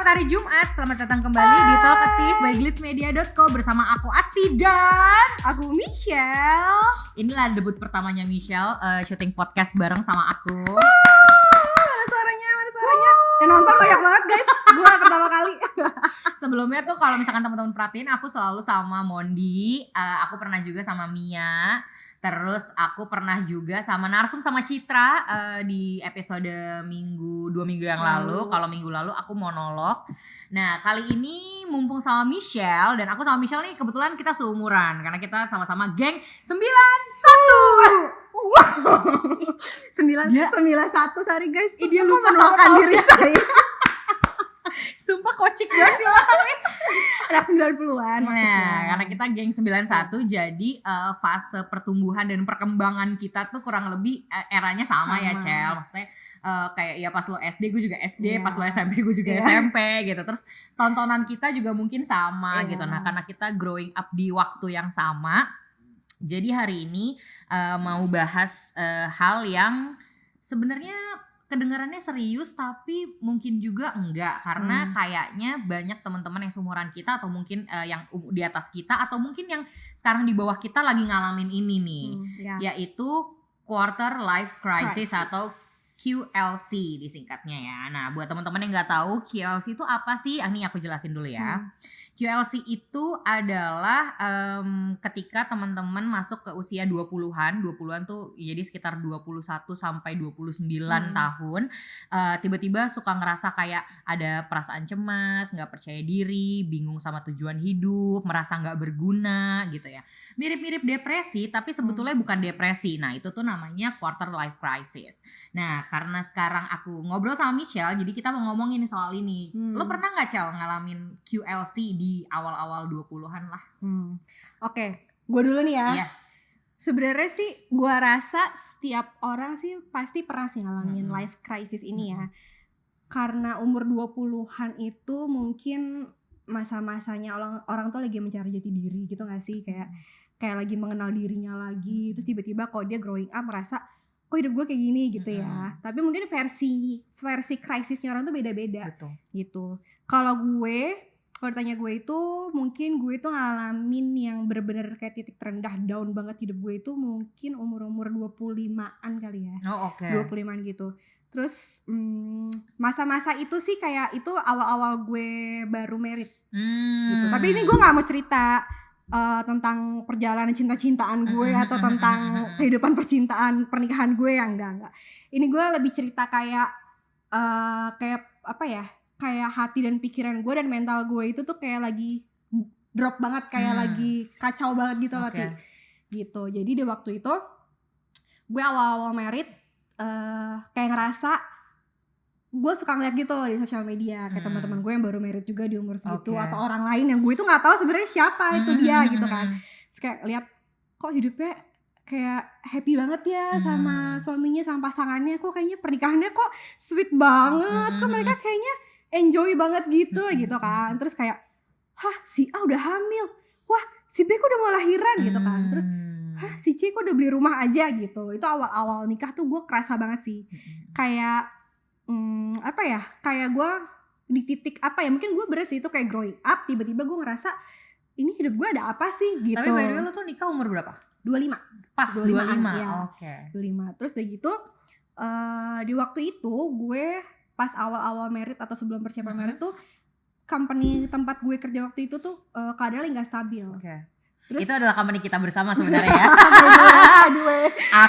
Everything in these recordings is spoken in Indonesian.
hari Jumat, selamat datang kembali di Talkative by Glitsmedia.co bersama aku Asti dan aku Michelle. Inilah debut pertamanya Michelle syuting podcast bareng sama aku. Mana suaranya? Yang nonton banyak banget guys. Gua pertama kali. Sebelumnya tuh kalau misalkan teman-teman perhatiin, aku selalu sama Mondi, aku pernah juga sama Mia. Terus aku pernah juga sama Narsum sama Citra di episode 2 minggu yang lalu. Kalau minggu lalu aku monolog. Nah kali ini mumpung sama Michelle, dan aku sama Michelle nih kebetulan kita seumuran karena kita sama-sama geng 91. Wow. 91 sorry guys. Dia Aku lupa menolongkan sama diri saya. Sumpah kocik banget dia orangnya. Anak 90-an. Nah, karena kita geng 91, jadi fase pertumbuhan dan perkembangan kita tuh kurang lebih eranya sama ya, Cel. Maksudnya kayak ya pas lo SD gue juga SD, pas lo SMP gue juga SMP gitu. Terus tontonan kita juga mungkin sama gitu. Nah, karena kita growing up di waktu yang sama, jadi hari ini mau bahas hal yang sebenarnya kedengarannya serius tapi mungkin juga enggak, karena kayaknya banyak teman-teman yang seumuran kita atau mungkin yang di atas kita atau mungkin yang sekarang di bawah kita lagi ngalamin ini nih, yaitu quarter life crisis atau QLC disingkatnya ya. Nah buat teman-teman yang nggak tahu QLC itu apa sih, ini aku jelasin dulu ya. QLC itu adalah ketika teman-teman masuk ke usia 20-an tuh jadi sekitar 21 sampai 29 tahun, tiba-tiba suka ngerasa kayak ada perasaan cemas, gak percaya diri, bingung sama tujuan hidup, merasa gak berguna gitu ya. Mirip-mirip depresi tapi sebetulnya bukan depresi. Nah itu tuh namanya quarter life crisis. Nah karena sekarang aku ngobrol sama Michelle, jadi kita mau ngomongin soal ini. Lo pernah gak Cel ngalamin QLC di awal-awal 20-an lah? Oke, gue dulu nih ya. Yes. Sebenarnya sih gue rasa setiap orang sih pasti pernah sih ngalamin life crisis ini ya. Karena umur 20-an itu mungkin masa-masanya orang tuh lagi mencari jati diri gitu gak sih? Kayak lagi mengenal dirinya lagi. Terus tiba-tiba kok dia growing up merasa kok hidup gue kayak gini gitu ya. Tapi mungkin versi krisisnya orang tuh beda-beda. Betul. Gitu. Kalau ditanya gue itu mungkin gue tuh ngalamin yang bener-bener kayak titik terendah down banget hidup gue itu mungkin umur 25-an kali ya. Oh oke. 25-an gitu. Terus masa-masa itu sih kayak itu awal-awal gue baru married gitu. Tapi ini gue gak mau cerita tentang perjalanan cinta-cintaan gue atau tentang kehidupan percintaan pernikahan gue yang enggak. Ini gue lebih cerita kayak apa ya? Kayak hati dan pikiran gue dan mental gue itu tuh kayak lagi drop banget, kayak lagi kacau banget gitu loh. Gitu. Jadi di waktu itu gue awal-awal married kayak ngerasa gue suka ngeliat gitu di sosial media kayak teman-teman gue yang baru married juga di umur segitu atau orang lain yang gue itu nggak tahu sebenarnya siapa itu dia gitu kan. Terus kayak lihat kok hidupnya kayak happy banget ya sama suaminya sama pasangannya, kok kayaknya pernikahannya kok sweet banget, kok mereka kayaknya enjoy banget gitu gitu kan. Terus kayak si A udah hamil, wah si B kok udah mau lahiran gitu kan. Terus si C kok udah beli rumah aja gitu. Itu awal-awal nikah tuh gue kerasa banget sih kayak apa ya, kayak gue di titik apa ya, mungkin gue beres itu kayak growing up, tiba-tiba gue ngerasa ini hidup gue ada apa sih gitu. Tapi by the way lo tuh nikah umur berapa? 25. Pas 25 ya. Oke. 25. Terus udah gitu di waktu itu gue pas awal-awal married atau sebelum persiapan married tuh company tempat gue kerja waktu itu tuh keadaan lagi gak stabil. Terus, itu adalah company kita bersama sebenarnya ya.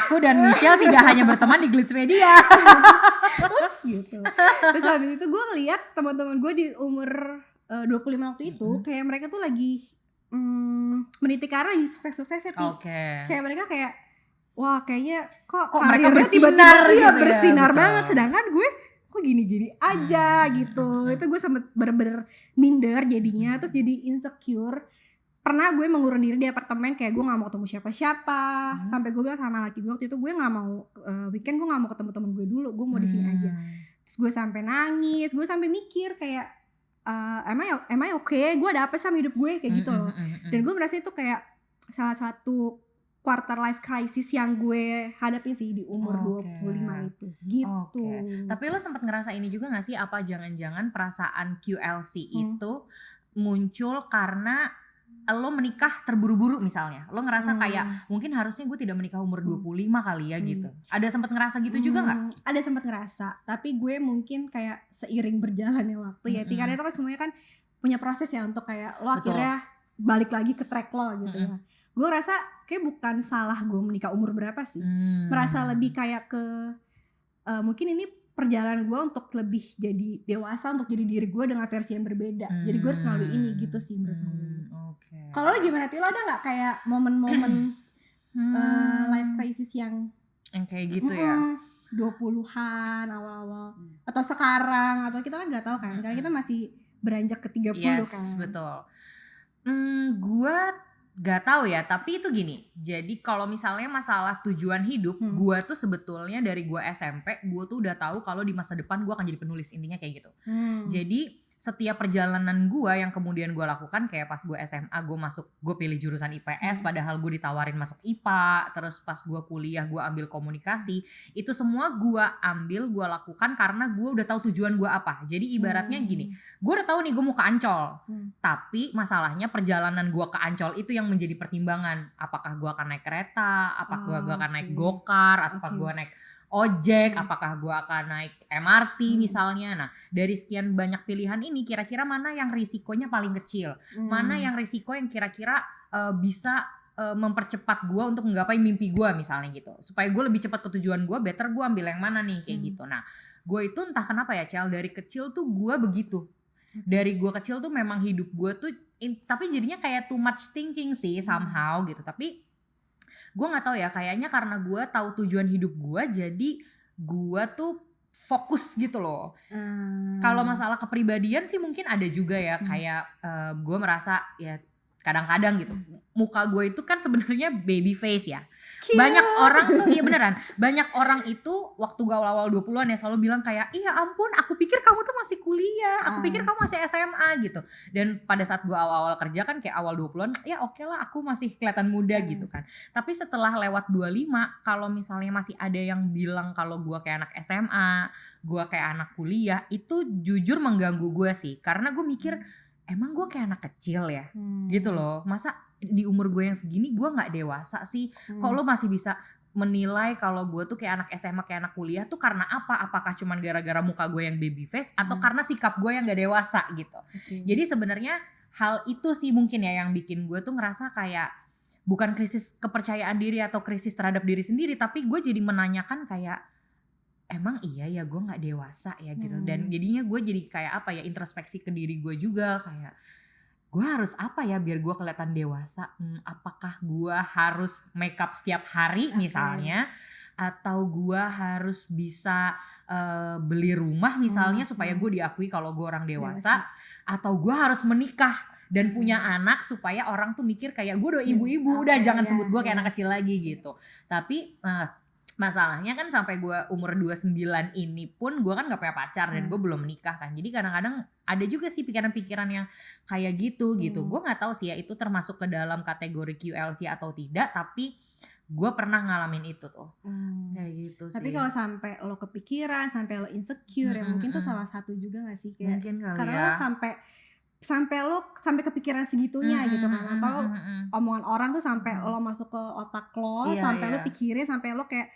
Aku dan Michelle tidak hanya berteman di Glitsmedia. Ups gitu. Terus habis itu gue ngeliat teman-teman gue di umur 25 waktu itu kayak mereka tuh lagi meniti karir lagi sukses-suksesnya nih. Kayak mereka kayak wah kayaknya kok mereka bersinar gitu ya, bersinar banget, sedangkan gue kok gini-gini aja gitu. Itu gue sempet bener-bener minder jadinya, terus jadi insecure. Pernah gue mengurung diri di apartemen, kayak gue gak mau ketemu siapa-siapa. Sampai gue bilang sama laki gue waktu itu, gue gak mau weekend gue gak mau ketemu temen gue dulu, gue mau di sini aja. Terus gue sampai nangis, gue sampai mikir kayak am I okay? Gue ada apa sama hidup gue kayak gitu loh. Dan gue merasa itu kayak salah satu quarter life crisis yang gue hadapi sih di umur 25 itu gitu. Tapi lo sempat ngerasa ini juga gak sih, apa jangan-jangan perasaan QLC itu muncul karena lo menikah terburu-buru misalnya. Lo ngerasa kayak mungkin harusnya gue tidak menikah umur 25 kali ya gitu. Ada sempat ngerasa gitu juga gak? Ada sempat ngerasa, tapi gue mungkin kayak seiring berjalannya waktu ya. Karena itu kan semuanya kan punya proses ya untuk kayak lo akhirnya balik lagi ke track lo gitu ya. Gue rasa kayak bukan salah gue menikah umur berapa sih. Merasa lebih kayak ke mungkin ini perjalanan gue untuk lebih jadi dewasa, untuk jadi diri gue dengan versi yang berbeda. Jadi gue harus melalui ini gitu sih menurut gue. Kalau lo gimana, Lo ada gak kayak momen-momen life crisis yang kayak gitu ya? 20-an awal-awal atau sekarang, atau kita kan gak tahu kan, karena kita masih beranjak ke 30 kan. Yes, betul. Gue gak tahu ya, tapi itu gini. Jadi kalau misalnya masalah tujuan hidup, gue tuh sebetulnya dari gue SMP, gue tuh udah tahu kalau di masa depan gue akan jadi penulis, intinya kayak gitu. Jadi setiap perjalanan gue yang kemudian gue lakukan, kayak pas gue SMA gue pilih jurusan IPS, padahal gue ditawarin masuk IPA. Terus pas gue kuliah gue ambil komunikasi. Itu semua gue lakukan karena gue udah tahu tujuan gue apa. Jadi ibaratnya gini, gue udah tahu nih gue mau ke Ancol, tapi masalahnya perjalanan gue ke Ancol itu yang menjadi pertimbangan. Apakah gue akan naik kereta, apakah gue akan naik gokar, apakah gue naik ojek, apakah gue akan naik MRT misalnya. Nah, dari sekian banyak pilihan ini, kira-kira mana yang risikonya paling kecil, mana yang risiko yang kira-kira bisa mempercepat gue untuk menggapai mimpi gue misalnya gitu, supaya gue lebih cepat ke tujuan gue, better gue ambil yang mana nih kayak gitu. Nah, gue itu entah kenapa ya Cel, dari kecil tuh gue begitu. Dari gue kecil tuh memang hidup gue tuh tapi jadinya kayak too much thinking sih somehow gitu. Tapi gue nggak tahu ya, kayaknya karena gue tahu tujuan hidup gue, jadi gue tuh fokus gitu loh. Kalau masalah kepribadian sih mungkin ada juga ya, kayak gue merasa ya kadang-kadang gitu, muka gue itu kan sebenarnya baby face ya. Cute. Banyak orang tuh, iya beneran, banyak orang itu waktu gue awal-awal 20-an ya selalu bilang kayak, iya ampun aku pikir kamu tuh masih kuliah, aku pikir kamu masih SMA gitu. Dan pada saat gue awal-awal kerja kan kayak awal 20-an, ya oke lah aku masih kelihatan muda gitu kan. Tapi setelah lewat 25, kalau misalnya masih ada yang bilang kalau gue kayak anak SMA, gue kayak anak kuliah, itu jujur mengganggu gue sih. Karena gue mikir, emang gue kayak anak kecil ya gitu loh, masa di umur gue yang segini gue gak dewasa sih. Kok lo masih bisa menilai kalau gue tuh kayak anak SMA, kayak anak kuliah tuh karena apa? Apakah cuman gara-gara muka gue yang baby face atau karena sikap gue yang gak dewasa gitu. Jadi sebenarnya hal itu sih mungkin ya yang bikin gue tuh ngerasa kayak bukan krisis kepercayaan diri atau krisis terhadap diri sendiri, tapi gue jadi menanyakan kayak emang iya ya gue gak dewasa ya gitu. Dan jadinya gue jadi kayak apa ya, introspeksi ke diri gue juga, kayak gue harus apa ya biar gue kelihatan dewasa. Apakah gue harus make up setiap hari misalnya, atau gue harus bisa beli rumah misalnya supaya gue diakui kalau gue orang dewasa, atau gue harus menikah dan punya anak supaya orang tuh mikir kayak gue udah ibu-ibu, udah jangan sebut gue kayak anak kecil lagi gitu. Tapi masalahnya kan sampai gue umur 29 ini pun gue kan gak punya pacar dan gue belum menikah kan. Jadi kadang-kadang ada juga sih pikiran-pikiran yang kayak gitu. Gue gak tahu sih ya itu termasuk ke dalam kategori QLC atau tidak, tapi gue pernah ngalamin itu tuh. Kayak gitu sih. Tapi kalau sampai lo kepikiran, sampai lo insecure ya mungkin tuh salah satu juga gak sih, kayak mungkin kali karena ya. lo sampai kepikiran segitunya gitu kan, atau omongan orang tuh sampai lo masuk ke otak lo, sampai lo pikirin, sampai lo kayak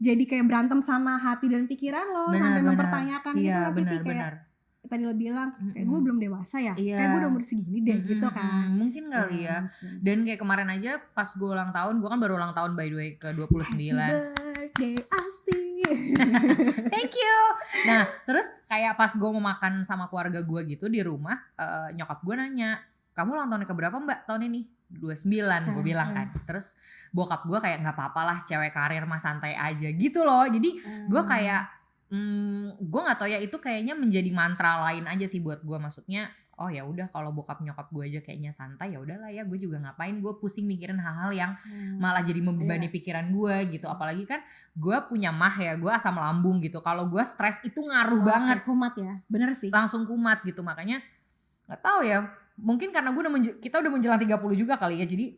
jadi kayak berantem sama hati dan pikiran lo, sampai mempertanyakan gitu masih kayak tadi lo bilang kayak gue belum dewasa ya, kayak gue udah umur segini deh gitu kan. Mungkin kali ya. Dan kayak kemarin aja pas gue ulang tahun, gue kan baru ulang tahun by the way ke 29. Happy birthday Asti. Thank you. Nah terus kayak pas gue mau makan sama keluarga gue gitu di rumah, nyokap gue nanya, kamu ulang tahunnya keberapa mbak tahun ini? 29 gue bilang kan. Terus bokap gue kayak gak apa-apa lah, cewek karir mah santai aja gitu loh. Jadi gue kayak gue gak tahu ya, itu kayaknya menjadi mantra lain aja sih buat gue. Maksudnya oh ya udah kalau bokap nyokap gue aja kayaknya santai, ya udahlah ya gue juga ngapain gue pusing mikirin hal-hal yang malah jadi membebani pikiran gue gitu. Apalagi kan gue punya mah ya, gue asam lambung gitu. Kalau gue stres itu ngaruh banget. Kumat ya, bener sih. Langsung kumat gitu. Makanya gak tahu ya, mungkin karena kita udah menjelang 30 juga kali ya. Jadi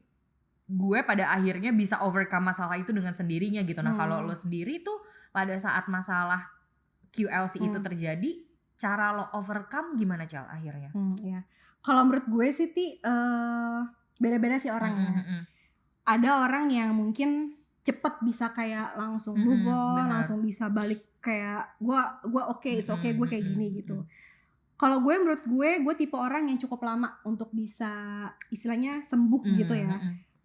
gue pada akhirnya bisa overcome masalah itu dengan sendirinya gitu. Nah kalau lo sendiri tuh pada saat masalah QLC itu terjadi, cara lo overcome gimana Cal akhirnya? Ya. Kalau menurut gue sih beda-beda sih orangnya. Ada orang yang mungkin cepet bisa kayak langsung move on, langsung bisa balik kayak gue oke, it's okay, gue kayak gini gitu. Kalau menurut gue tipe orang yang cukup lama untuk bisa istilahnya sembuh gitu ya.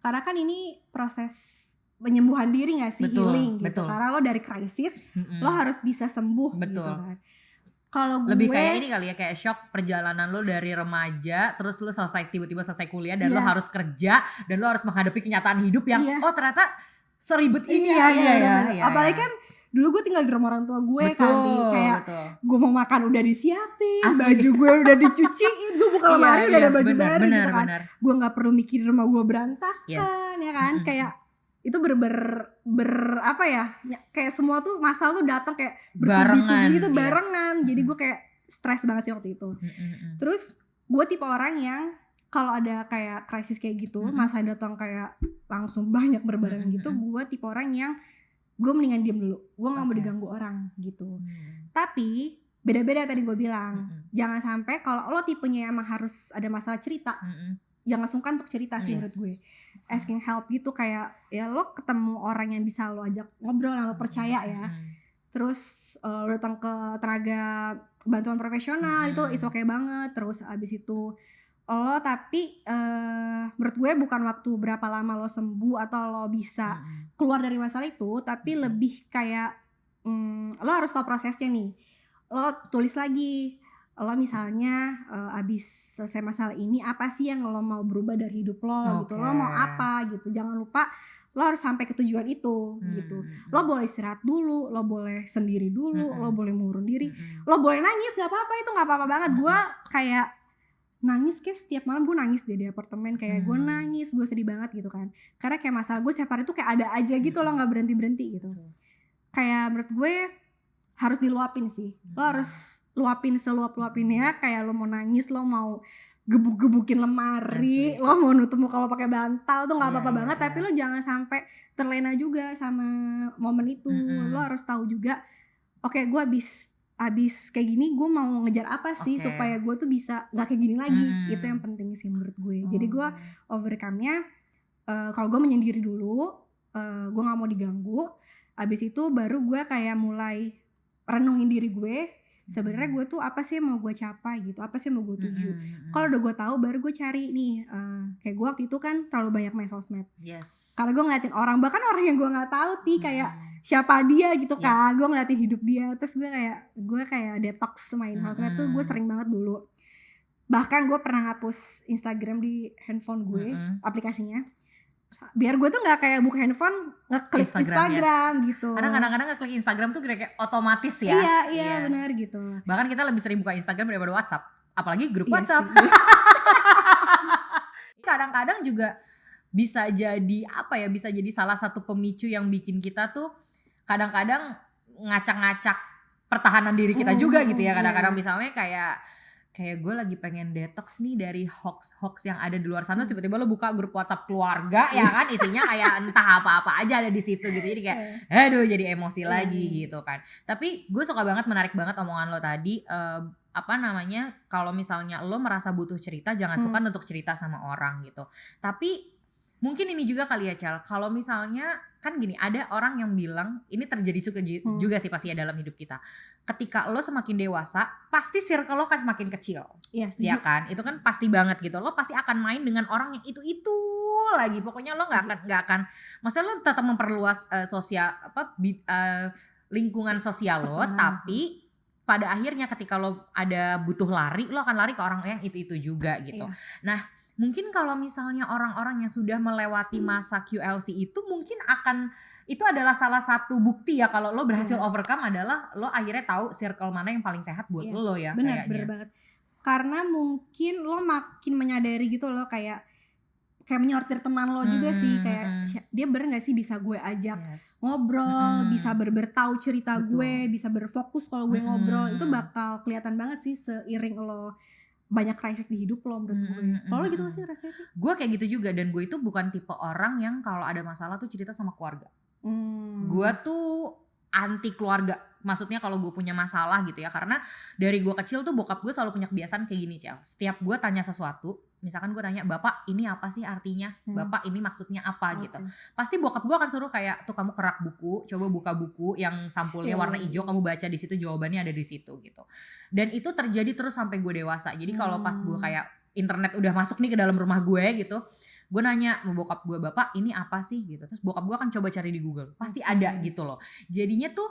Karena kan ini proses penyembuhan diri gak sih, healing gitu. Karena lo dari krisis, lo harus bisa sembuh gitu kan. Kalau gue lebih kayak ini kali ya, kayak shock perjalanan lo dari remaja, terus lo tiba-tiba selesai kuliah dan lo harus kerja dan lo harus menghadapi kenyataan hidup yang oh ternyata seribet ini ya. Apalagi kan dulu gue tinggal di rumah orang tua gue kan, kayak gue mau makan udah disiapin, baju gue udah dicuciin, gue buka lemari udah ada baju baru gitu kan. Gue nggak perlu mikir rumah gue berantakan ya kan, kayak itu apa ya, kayak semua tuh masalah tuh datang kayak bertubi-tubi gitu barengan. Jadi gue kayak stres banget sih waktu itu. Terus gue tipe orang yang kalau ada kayak krisis kayak gitu, masa datang kayak langsung banyak berbarengan gitu, gue tipe orang yang gue mendingan diem dulu, gue nggak mau diganggu orang gitu. Tapi beda-beda tadi gue bilang, jangan sampai kalau lo tipenya emang harus ada masalah cerita, jangan sungkan untuk cerita sih menurut gue. Asking help gitu, kayak ya lo ketemu orang yang bisa lo ajak ngobrol, yang lo percaya ya. Terus lo datang ke tenaga bantuan profesional, itu is okay banget. Terus abis itu lo tapi menurut gue bukan waktu berapa lama lo sembuh atau lo bisa keluar dari masalah itu, tapi lebih kayak lo harus tahu prosesnya nih. Lo tulis lagi, lo misalnya abis selesai masalah ini apa sih yang lo mau berubah dari hidup lo gitu, lo mau apa gitu. Jangan lupa lo harus sampai ke tujuan itu gitu. Lo boleh istirahat dulu, lo boleh sendiri dulu, lo boleh mengurung diri, lo boleh nangis, nggak apa-apa, itu nggak apa-apa banget. Gue kayak nangis kayak setiap malam gue nangis di apartemen, kayak gue nangis, gue sedih banget gitu kan, karena kayak masalah gue setiap hari tuh kayak ada aja gitu, lo nggak berhenti gitu. Kayak menurut gue harus diluapin sih, lo harus luapin seluap-luapinnya. Kayak lo mau nangis, lo mau gebuk-gebukin lemari, lo mau nutup muka lo pakai bantal tuh nggak apa-apa banget. Tapi lo jangan sampai terlena juga sama momen itu. Lo harus tahu juga, oke, gue abis kayak gini gue mau ngejar apa sih supaya gue tuh bisa nggak kayak gini lagi. Itu yang penting sih menurut gue. Jadi gue overcome-nya kalau gue menyendiri dulu, gue nggak mau diganggu. Abis itu baru gue kayak mulai renungin diri gue, sebenarnya gue tuh apa sih yang mau gue capai gitu, apa sih yang mau gue tuju. Kalau udah gue tahu, baru gue cari nih, kayak gue waktu itu kan terlalu banyak main sosmed. Karena gue ngeliatin orang, bahkan orang yang gue nggak tahu kayak siapa dia gitu kan. Gue ngeliatin hidup dia, terus gue kayak detox main sosmed tuh. Gue sering banget dulu. Bahkan gue pernah ngapus Instagram di handphone gue, aplikasinya, biar gue tuh nggak kayak buka handphone ngeklik Instagram gitu. Karena kadang-kadang ngeklik Instagram tuh kayak otomatis ya. Iya benar gitu. Bahkan kita lebih sering buka Instagram daripada WhatsApp, apalagi grup WhatsApp. Kadang-kadang juga bisa jadi apa ya, bisa jadi salah satu pemicu yang bikin kita tuh kadang-kadang ngacak-ngacak pertahanan diri kita juga gitu ya. Kadang-kadang misalnya kayak gue lagi pengen detox nih dari hoax yang ada di luar sana, tiba-tiba lo buka grup WhatsApp keluarga ya kan, isinya kayak entah apa-apa aja ada di situ gitu. Jadi kayak aduh, jadi emosi lagi gitu kan. Tapi gue suka banget, menarik banget omongan lo tadi, kalau misalnya lo merasa butuh cerita, jangan sungkan untuk cerita sama orang gitu. Tapi mungkin ini juga kali ya Cal, kalau misalnya kan gini, ada orang yang bilang, ini terjadi juga sih pasti ya dalam hidup kita. Ketika lo semakin dewasa, pasti circle lo kan semakin kecil. Iya kan? Itu kan pasti banget gitu. Lo pasti akan main dengan orang yang itu lagi. Pokoknya lo nggak akan. Maksudnya lo tetap memperluas lingkungan sosial lo, tapi pada akhirnya ketika lo ada butuh lari, lo akan lari ke orang yang itu juga gitu. Nah, mungkin kalau misalnya orang-orang yang sudah melewati masa QLC itu mungkin itu adalah salah satu bukti ya kalau lo berhasil overcome, adalah lo akhirnya tahu circle mana yang paling sehat buat lo ya. Bener banget. Karena mungkin lo makin menyadari gitu lo, kayak menyortir teman lo juga sih, kayak dia bener gak sih bisa gue ajak ngobrol, bisa bertahu cerita gue, bisa berfokus kalau gue ngobrol. Itu bakal kelihatan banget sih seiring lo banyak krisis di hidup lo menurut gue. Kalau gitu gak sih rasanya? Gue kayak gitu juga, dan gue itu bukan tipe orang yang kalau ada masalah tuh cerita sama keluarga. Gue tuh anti keluarga, maksudnya kalau gue punya masalah gitu ya, karena dari gue kecil tuh bokap gue selalu punya kebiasaan kayak gini, Cel. Setiap gue tanya sesuatu, misalkan gue tanya, bapak ini apa sih artinya, bapak ini maksudnya apa gitu, pasti bokap gue akan suruh kayak, tuh kamu kerak buku, coba buka buku yang sampulnya warna hijau, kamu baca di situ jawabannya ada di situ gitu. Dan itu terjadi terus sampai gue dewasa. Jadi kalau pas gue kayak internet udah masuk nih ke dalam rumah gue gitu, gue nanya sama bokap gue, bapak ini apa sih gitu, terus bokap gue akan coba cari di Google, pasti ada gitu loh. Jadinya tuh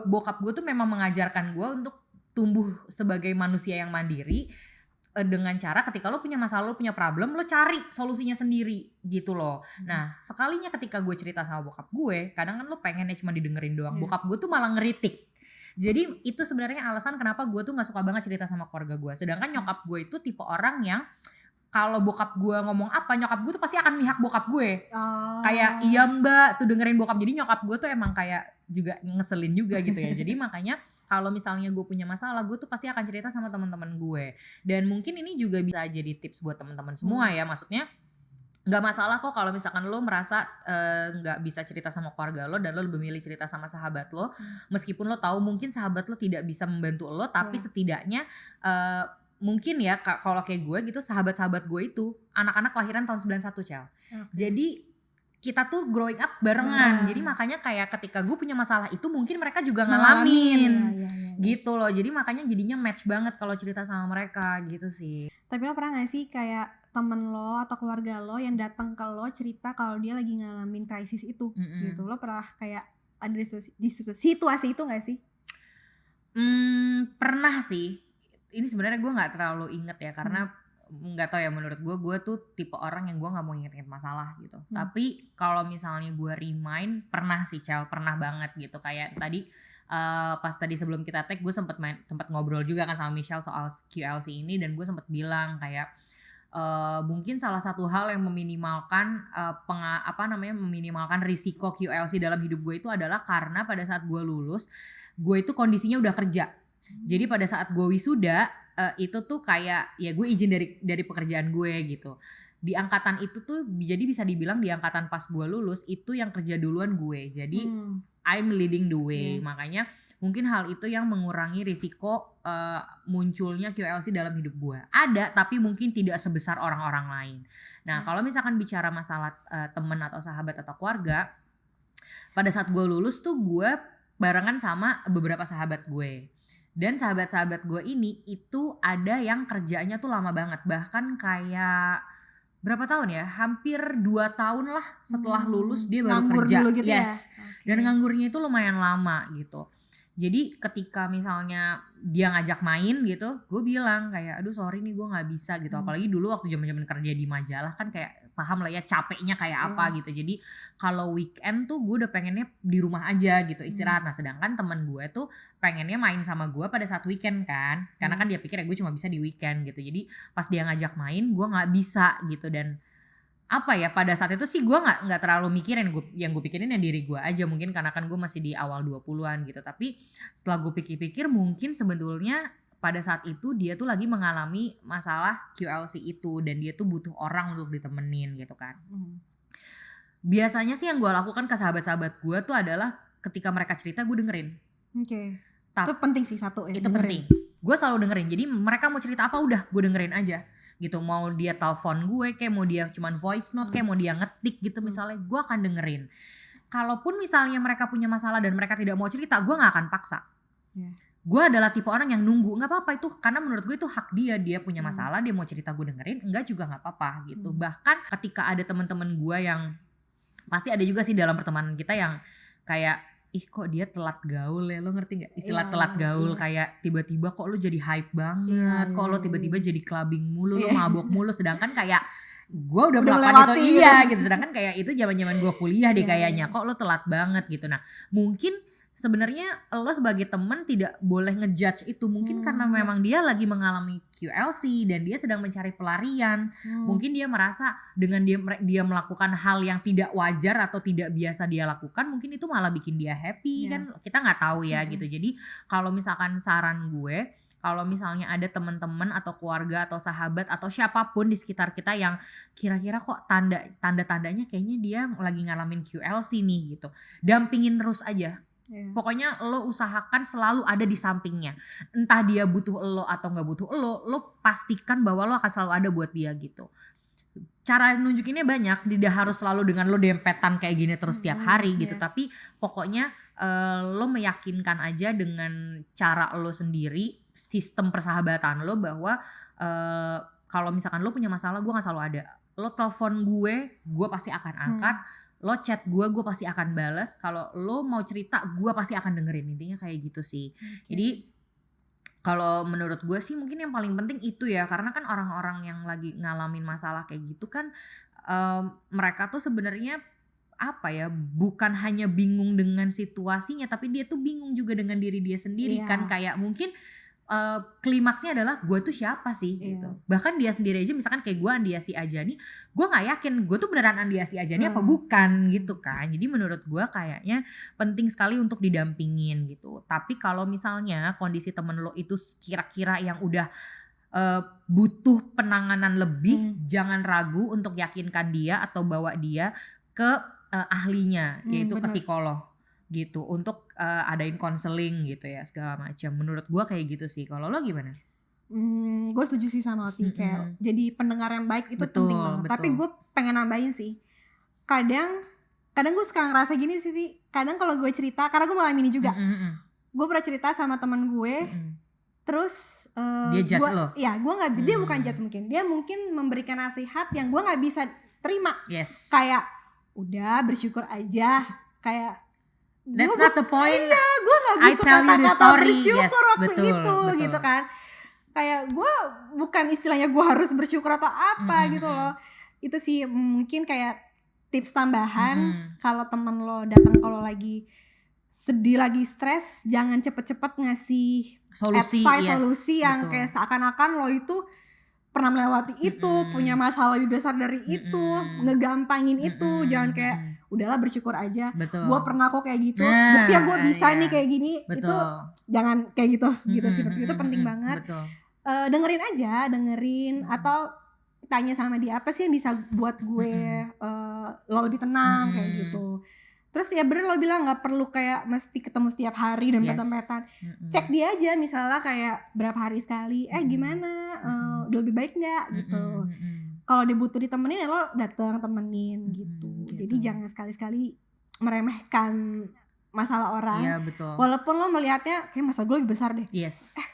bokap gue tuh memang mengajarkan gue untuk tumbuh sebagai manusia yang mandiri, dengan cara ketika lo punya masalah, lo punya problem, lo cari solusinya sendiri gitu loh. Nah sekalinya ketika gue cerita sama bokap gue, kadang kan lo pengennya cuma didengerin doang, bokap gue tuh malah ngeritik. Jadi itu sebenarnya alasan kenapa gue tuh gak suka banget cerita sama keluarga gue. Sedangkan nyokap gue itu tipe orang yang kalau bokap gue ngomong apa, nyokap gue tuh pasti akan mihak bokap gue. Kayak iya mbak tuh dengerin bokap. Jadi nyokap gue tuh emang kayak juga ngeselin juga gitu ya. Jadi makanya kalau misalnya gue punya masalah, gue tuh pasti akan cerita sama teman-teman gue. Dan mungkin ini juga bisa jadi tips buat teman-teman semua ya. Maksudnya nggak masalah kok kalau misalkan lo merasa nggak bisa cerita sama keluarga lo dan lo lebih milih cerita sama sahabat lo. Meskipun lo tahu mungkin sahabat lo tidak bisa membantu lo, tapi setidaknya mungkin ya kalau kayak gue gitu, sahabat-sahabat gue itu anak-anak kelahiran tahun 91, Cel. Jadi kita tuh growing up barengan. Jadi makanya kayak ketika gue punya masalah itu mungkin mereka juga ngalamin. Gitu loh. Jadi makanya jadinya match banget kalau cerita sama mereka gitu sih. Tapi lo pernah gak sih kayak temen lo atau keluarga lo yang datang ke lo cerita kalau dia lagi ngalamin krisis itu gitu? Lo pernah kayak ada di situasi itu gak sih? Pernah sih. Ini sebenarnya gue nggak terlalu inget ya, karena nggak tahu ya, menurut gue tuh tipe orang yang gue nggak mau inget-inget masalah gitu. Tapi kalau misalnya gue remind, pernah sih Cel, pernah banget gitu. Kayak tadi pas tadi sebelum kita tag, gue sempat ngobrol juga kan sama Michelle soal QLC ini, dan gue sempat bilang kayak mungkin salah satu hal yang meminimalkan meminimalkan risiko QLC dalam hidup gue itu adalah karena pada saat gue lulus, gue itu kondisinya udah kerja. Jadi pada saat gue wisuda itu tuh kayak ya gue izin dari pekerjaan gue gitu. Di angkatan itu tuh jadi bisa dibilang di angkatan pas gue lulus itu yang kerja duluan gue. Jadi I'm leading the way. Makanya mungkin hal itu yang mengurangi risiko munculnya QLC dalam hidup gue. Ada, tapi mungkin tidak sebesar orang-orang lain. Nah kalau misalkan bicara masalah teman atau sahabat atau keluarga, pada saat gue lulus tuh gue barengan sama beberapa sahabat gue. Dan sahabat-sahabat gue ini itu ada yang kerjanya tuh lama banget. Bahkan kayak berapa tahun ya? Hampir 2 tahun lah setelah lulus dia baru nganggur kerja. Dulu gitu yes. Ya? Dan nganggurnya itu lumayan lama gitu. Jadi ketika misalnya dia ngajak main gitu, gue bilang kayak aduh sorry nih gue gak bisa gitu. Apalagi dulu waktu zaman-zaman kerja di majalah kan kayak paham lah ya capeknya kayak apa gitu. Jadi kalau weekend tuh gue udah pengennya di rumah aja gitu istirahat. Nah sedangkan temen gue tuh pengennya main sama gue pada saat weekend kan. Karena kan dia pikir ya gue cuma bisa di weekend gitu. Jadi pas dia ngajak main gue gak bisa gitu. Dan apa ya, pada saat itu sih gue nggak terlalu mikirin, yang gue pikirin ya diri gue aja, mungkin karena kan gue masih di awal 20-an gitu. Tapi setelah gue pikir-pikir mungkin sebetulnya pada saat itu dia tuh lagi mengalami masalah QLC itu dan dia tuh butuh orang untuk ditemenin gitu kan. Biasanya sih yang gue lakukan ke sahabat-sahabat gue tuh adalah ketika mereka cerita gue dengerin. Itu penting sih satu ya. Itu dengerin. Penting. Gue selalu dengerin. Jadi mereka mau cerita apa udah gue dengerin aja. Gitu, mau dia telepon gue kayak mau dia cuman voice note kayak mau dia ngetik gitu misalnya, gue akan dengerin. Kalaupun misalnya mereka punya masalah dan mereka tidak mau cerita, gue nggak akan paksa. Gue adalah tipe orang yang nunggu, nggak apa-apa itu, karena menurut gue itu hak dia punya masalah, dia mau cerita gue dengerin, enggak juga nggak apa-apa gitu. Bahkan ketika ada teman-teman gue yang pasti ada juga sih dalam pertemanan kita yang kayak ih kok dia telat gaul ya, lo ngerti gak istilah telat gaul? Kayak tiba-tiba kok lo jadi hype banget, kok lo tiba-tiba jadi clubbing mulu, lo mabok mulu, sedangkan kayak gue udah melakukan itu gitu. Sedangkan kayak itu zaman-zaman gue kuliah deh kayaknya, kok lo telat banget gitu. Nah mungkin sebenarnya lo sebagai teman tidak boleh ngejudge itu, mungkin karena memang dia lagi mengalami QLC dan dia sedang mencari pelarian. Mungkin dia merasa dengan dia melakukan hal yang tidak wajar atau tidak biasa dia lakukan, mungkin itu malah bikin dia happy kan, kita nggak tahu ya gitu. Jadi kalau misalkan saran gue kalau misalnya ada teman-teman atau keluarga atau sahabat atau siapapun di sekitar kita yang kira-kira kok tanda-tandanya kayaknya dia lagi ngalamin QLC nih gitu, dampingin terus aja. Pokoknya lo usahakan selalu ada di sampingnya. Entah dia butuh lo atau gak butuh lo pastikan bahwa lo akan selalu ada buat dia gitu. Cara nunjukinnya banyak, tidak harus selalu dengan lo dempetan kayak gini terus tiap hari gitu. Tapi pokoknya lo meyakinkan aja dengan cara lo sendiri, sistem persahabatan lo bahwa kalau misalkan lo punya masalah, gue gak selalu ada. Lo telepon gue pasti akan angkat. Lo chat gue pasti akan balas. Kalau lo mau cerita, gue pasti akan dengerin. Intinya kayak gitu sih. Jadi kalau menurut gue sih mungkin yang paling penting itu ya, karena kan orang-orang yang lagi ngalamin masalah kayak gitu kan mereka tuh sebenarnya apa ya, bukan hanya bingung dengan situasinya, tapi dia tuh bingung juga dengan diri dia sendiri kan. Kayak mungkin klimaksnya adalah gue tuh siapa sih gitu. Bahkan dia sendiri aja, misalkan kayak gue Andiasti Ajani, gue gak yakin gue tuh beneran Andiasti Ajani apa bukan gitu kan. Jadi menurut gue kayaknya penting sekali untuk didampingin gitu. Tapi kalau misalnya kondisi temen lo itu kira-kira yang udah butuh penanganan lebih, jangan ragu untuk yakinkan dia atau bawa dia ke ahlinya, yaitu ke psikolog gitu, untuk adain konseling gitu ya segala macam. Menurut gue kayak gitu sih. Kalau lo gimana? Gue setuju sih sama Oti, kayak jadi pendengar yang baik itu penting banget. Tapi gue pengen nambahin sih, kadang gue sekarang ngerasa gini sih, kadang kalau gue cerita, karena gue ngalamin ini juga, gue pernah cerita sama teman gue, terus dia judge lo? Ya gue nggak, dia bukan judge, dia mungkin memberikan nasihat yang gue nggak bisa terima. Kayak udah bersyukur aja, kayak that's not the point. Iya, gue gak butuh kata-kata bersyukur waktu itu gitu kan. Kayak gue bukan istilahnya gue harus bersyukur atau apa gitu loh. Itu sih mungkin kayak tips tambahan. Kalau temen lo datang kalau lagi sedih, lagi stres, jangan cepet-cepet ngasih solusi yang kayak seakan-akan lo itu pernah melewati itu, punya masalah lebih besar dari itu, ngegampangin itu. Jangan kayak udahlah bersyukur aja, gue pernah kok kayak gitu, buktinya gue bisa nih kayak gini. Itu jangan kayak gitu sih. Itu penting banget. Dengerin aja, atau tanya sama dia, apa sih yang bisa buat gue lo lebih tenang kayak gitu. Terus ya bener lo bilang, gak perlu kayak mesti ketemu setiap hari dan betan-betan. Cek dia aja misalnya kayak berapa hari sekali, gimana, udah lebih baik gak gitu. Kalau dia butuh ditemenin ya lo datang temenin gitu. Jadi jangan sekali-sekali meremehkan masalah orang. Iya, betul. Walaupun lo melihatnya kayak masalah gue lebih besar deh.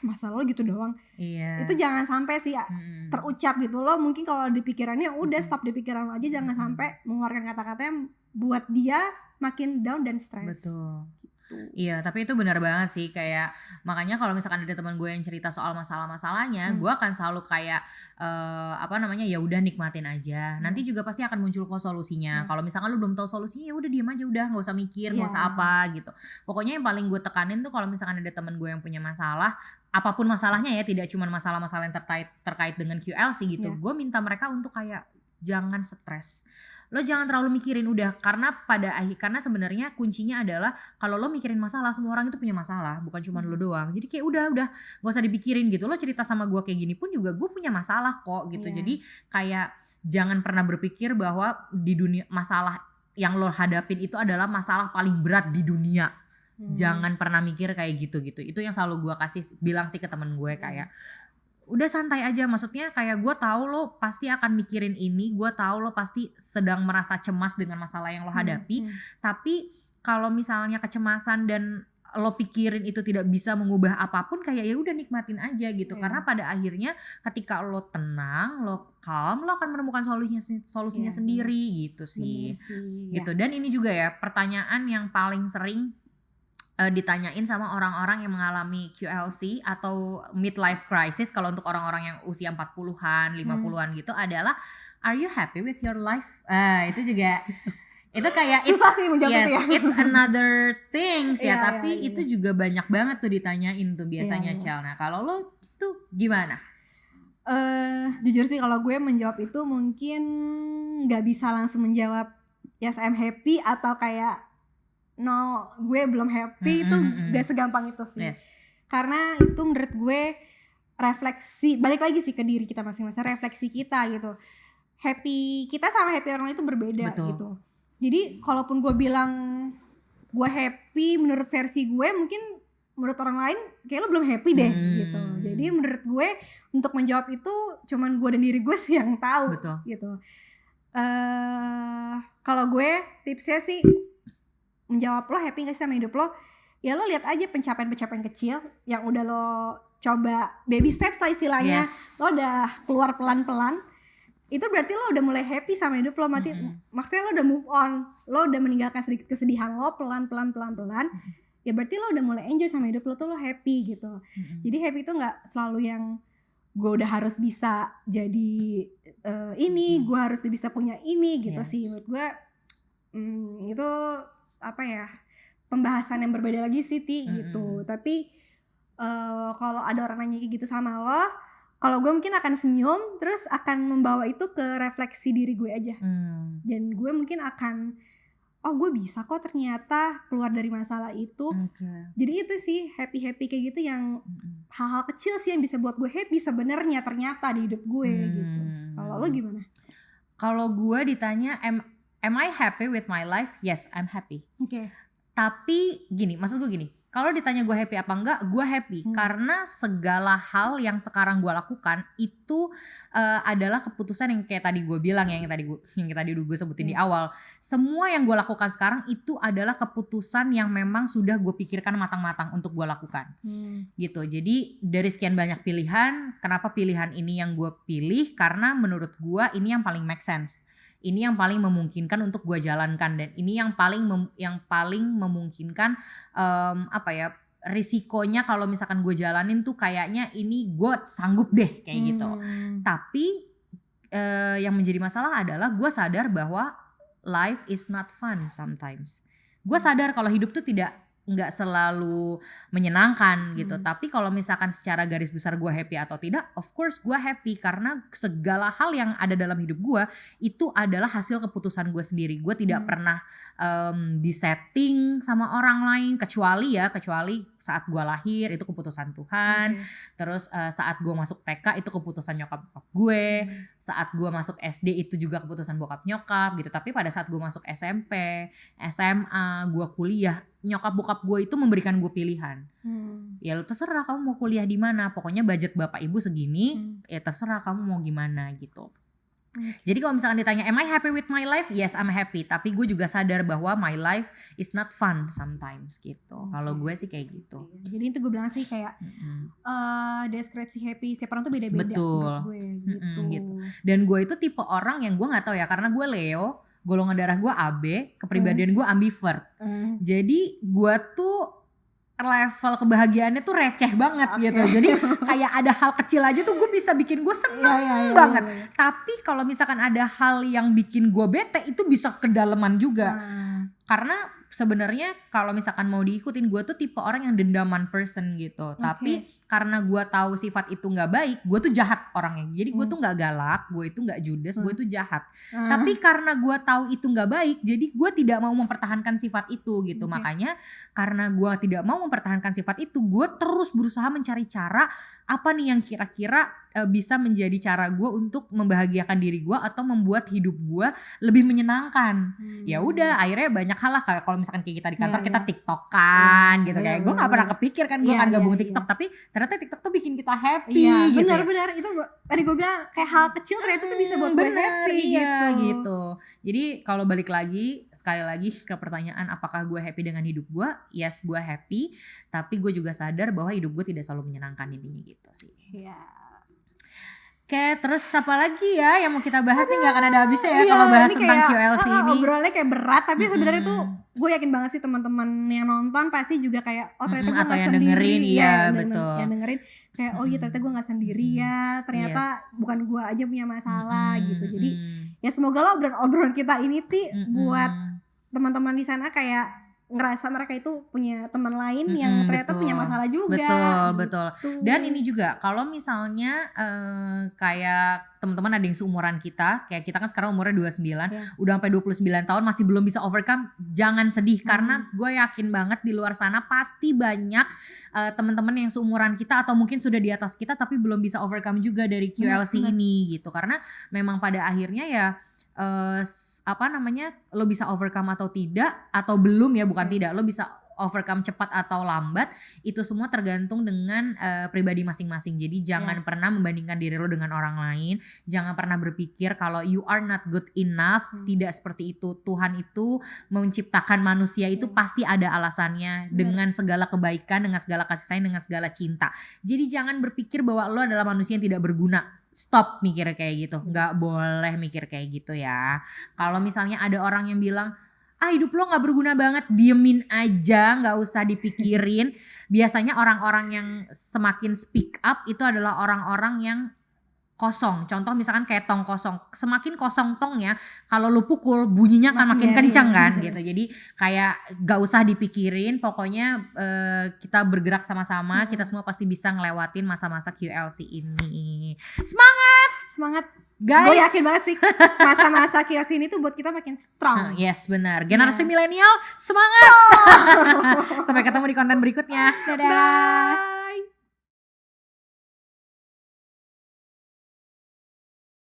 Masalah lo gitu doang. Itu jangan sampai sih terucap gitu. Lo mungkin kalau di pikirannya udah stop di pikiran lo aja, jangan sampai mengeluarkan kata-kata yang buat dia makin down dan stres. Betul. Iya, tapi itu benar banget sih. Kayak makanya kalau misalkan ada teman gue yang cerita soal masalah-masalahnya, gue akan selalu kayak ya udah nikmatin aja. Nanti juga pasti akan muncul kok solusinya. Kalau misalkan lu belum tahu solusinya, ya udah diam aja, udah nggak usah mikir, nggak usah apa gitu. Pokoknya yang paling gue tekanin tuh kalau misalkan ada teman gue yang punya masalah, apapun masalahnya ya, tidak cuma masalah-masalah yang terkait dengan QLC gitu. Gue minta mereka untuk kayak jangan stres. Lo jangan terlalu mikirin udah, karena sebenarnya kuncinya adalah kalau lo mikirin masalah, semua orang itu punya masalah, bukan cuma lo doang. Jadi kayak udah gak usah dipikirin gitu. Lo cerita sama gue kayak gini pun juga gue punya masalah kok gitu. Jadi kayak jangan pernah berpikir bahwa di dunia masalah yang lo hadapin itu adalah masalah paling berat di dunia. Jangan pernah mikir kayak gitu. Itu yang selalu gue bilang sih ke temen gue, kayak udah santai aja. Maksudnya kayak gue tahu lo pasti akan mikirin ini, gue tahu lo pasti sedang merasa cemas dengan masalah yang lo hadapi. Tapi kalau misalnya kecemasan dan lo pikirin itu tidak bisa mengubah apapun, kayak ya udah nikmatin aja gitu. Karena pada akhirnya ketika lo tenang, lo calm, lo akan menemukan solusinya sendiri gitu sih. Gitu. Dan ini juga ya pertanyaan yang paling sering ditanyain sama orang-orang yang mengalami QLC atau midlife crisis, kalau untuk orang-orang yang usia 40-an, 50-an gitu, adalah are you happy with your life? Itu juga itu kayak susah sih menjawab itu ya. It's another things ya, tapi itu juga banyak banget tuh ditanyain tuh biasanya, Cel. Nah, kalau lo tuh gimana? Jujur sih kalau gue menjawab itu mungkin nggak bisa langsung menjawab yes I'm happy atau kayak no gue belum happy. Itu gak segampang itu sih. Karena itu menurut gue refleksi, balik lagi sih ke diri kita masing-masing, refleksi kita gitu. Happy kita sama happy orang lain itu berbeda. Betul. Gitu. Jadi kalaupun gue bilang gue happy menurut versi gue, mungkin menurut orang lain kayak lo belum happy deh gitu. Jadi menurut gue untuk menjawab itu cuman gue dan diri gue sih yang tahu. Betul. Gitu. Kalau gue tipsnya sih menjawab lo happy gak sih sama hidup lo, ya lo lihat aja pencapaian-pencapaian kecil yang udah lo coba, baby steps lah istilahnya. Lo udah keluar pelan-pelan, itu berarti lo udah mulai happy sama hidup lo. Maksudnya lo udah move on, lo udah meninggalkan sedikit kesedihan lo pelan-pelan, ya berarti lo udah mulai enjoy sama hidup lo, tuh lo happy gitu. Jadi happy itu gak selalu yang gue udah harus bisa jadi ini, gue harus bisa punya ini gitu sih. Menurut gue itu apa ya, pembahasan yang berbeda lagi sih gitu. Tapi kalau ada orang nanya kayak gitu sama lo, kalau gue mungkin akan senyum, terus akan membawa itu ke refleksi diri gue aja. Dan gue mungkin akan, oh gue bisa kok ternyata keluar dari masalah itu. Jadi itu sih happy kayak gitu, yang hal-hal kecil sih yang bisa buat gue happy sebenarnya ternyata di hidup gue gitu. Kalau lo gimana? Kalau gue ditanya am I happy with my life? Yes, I'm happy. Tapi gini, maksud gue gini, kalau ditanya gue happy apa enggak, gue happy karena segala hal yang sekarang gue lakukan itu adalah keputusan yang kayak tadi gue bilang, yang tadi gue sebutin di awal. Semua yang gue lakukan sekarang itu adalah keputusan yang memang sudah gue pikirkan matang-matang untuk gue lakukan. Gitu. Jadi dari sekian banyak pilihan, kenapa pilihan ini yang gue pilih? Karena menurut gue ini yang paling make sense. Ini yang paling memungkinkan untuk gue jalankan, dan ini yang paling memungkinkan risikonya kalau misalkan gue jalanin tuh kayaknya ini gue sanggup deh kayak gitu. Tapi yang menjadi masalah adalah gue sadar bahwa life is not fun sometimes. Gue sadar kalau hidup tuh nggak selalu menyenangkan gitu. Tapi kalau misalkan secara garis besar gue happy atau tidak, of course gue happy, karena segala hal yang ada dalam hidup gue itu adalah hasil keputusan gue sendiri. Gue tidak pernah disetting sama orang lain, kecuali saat gue lahir itu keputusan Tuhan. Terus saat gue masuk TK itu keputusan nyokap gue. Saat gue masuk SD itu juga keputusan bokap nyokap gitu. Tapi pada saat gue masuk SMP, SMA, gue kuliah, nyokap bokap gue itu memberikan gue pilihan. Ya lu terserah kamu mau kuliah di mana, pokoknya budget bapak ibu segini, ya terserah kamu mau gimana gitu. Jadi kalau misalkan ditanya am I happy with my life, yes I'm happy, tapi gue juga sadar bahwa my life is not fun sometimes gitu. Kalau gue sih kayak gitu. Jadi itu gue bilang sih kayak deskripsi happy setiap orang tuh beda-beda. Betul. Gue gitu. Gitu. Dan gue itu tipe orang yang gue nggak tahu ya, karena gue Leo, golongan darah gue AB, kepribadian gue ambivert. Jadi gue tuh level kebahagiaannya tuh receh banget gitu. Jadi kayak ada hal kecil aja tuh gue bisa bikin gue seneng banget. Tapi kalau misalkan ada hal yang bikin gue bete, itu bisa kedalaman juga. Karena sebenarnya kalau misalkan mau diikutin, gue tuh tipe orang yang dendaman person gitu. Tapi karena gue tahu sifat itu nggak baik, gue tuh jahat orangnya. Jadi gue tuh nggak galak, gue itu nggak judes, gue itu jahat. Tapi karena gue tahu itu nggak baik, jadi gue tidak mau mempertahankan sifat itu gitu. Makanya karena gue tidak mau mempertahankan sifat itu, gue terus berusaha mencari cara apa nih yang kira-kira bisa menjadi cara gue untuk membahagiakan diri gue atau membuat hidup gue lebih menyenangkan. Ya udah, akhirnya banyak hal lah, kalau misalkan kayak kita di kantor kita TikTokan gitu, kayak gue nggak pernah kepikir kan gue akan gabung TikTok, tapi ternyata TikTok tuh bikin kita happy. Gitu. Benar itu tadi gue bilang kayak hal kecil ternyata tuh bisa buat gue happy gitu. Jadi kalau balik lagi sekali lagi ke pertanyaan apakah gue happy dengan hidup gue, yes gue happy, tapi gue juga sadar bahwa hidup gue tidak selalu menyenangkan, intinya gitu sih. Oke, terus apa lagi ya yang mau kita bahas nih, gak akan ada habisnya ya kalau bahas tentang kayak, QLC ini. Obrolannya kayak berat, tapi sebenarnya tuh gue yakin banget sih teman-teman yang nonton pasti juga kayak ternyata gue gak sendiri. Dengerin, betul. Yang dengerin kayak ternyata gue gak sendiri ya, ternyata bukan gue aja punya masalah gitu. Jadi ya semoga lah obrolan kita ini buat teman-teman di sana kayak ngerasa mereka itu punya teman lain yang ternyata punya masalah juga. Betul. Dan ini juga kalau misalnya kayak teman-teman ada yang seumuran kita, kayak kita kan sekarang umurnya 29, udah sampai 29 tahun masih belum bisa overcome, jangan sedih karena gue yakin banget di luar sana pasti banyak teman-teman yang seumuran kita atau mungkin sudah di atas kita tapi belum bisa overcome juga dari QLC ini gitu. Karena memang pada akhirnya ya lo bisa overcome atau tidak atau belum ya, bukan tidak, lo bisa overcome cepat atau lambat, itu semua tergantung dengan pribadi masing-masing. Jadi jangan pernah membandingkan diri lo dengan orang lain, jangan pernah berpikir kalau you are not good enough. Tidak seperti itu. Tuhan itu menciptakan manusia itu pasti ada alasannya, dengan segala kebaikan, dengan segala kasih sayang, dengan segala cinta. Jadi jangan berpikir bahwa lo adalah manusia yang tidak berguna. Stop mikir kayak gitu, nggak boleh mikir kayak gitu ya. Kalau misalnya ada orang yang bilang, hidup lo gak berguna banget, diemin aja, gak usah dipikirin. Biasanya orang-orang yang semakin speak up itu adalah orang-orang yang kosong. Contoh misalkan kayak tong kosong, semakin kosong tongnya, kalau lu pukul bunyinya akan makin kencang kan gitu. Jadi kayak gak usah dipikirin, pokoknya kita bergerak sama-sama, kita semua pasti bisa ngelewatin masa-masa QLC ini. Semangat guys. Gue yakin banget sih masa-masa QLC ini tuh buat kita makin strong. Yes, benar. Generasi milenial semangat. Sampai ketemu di konten berikutnya. Dadah. Bye.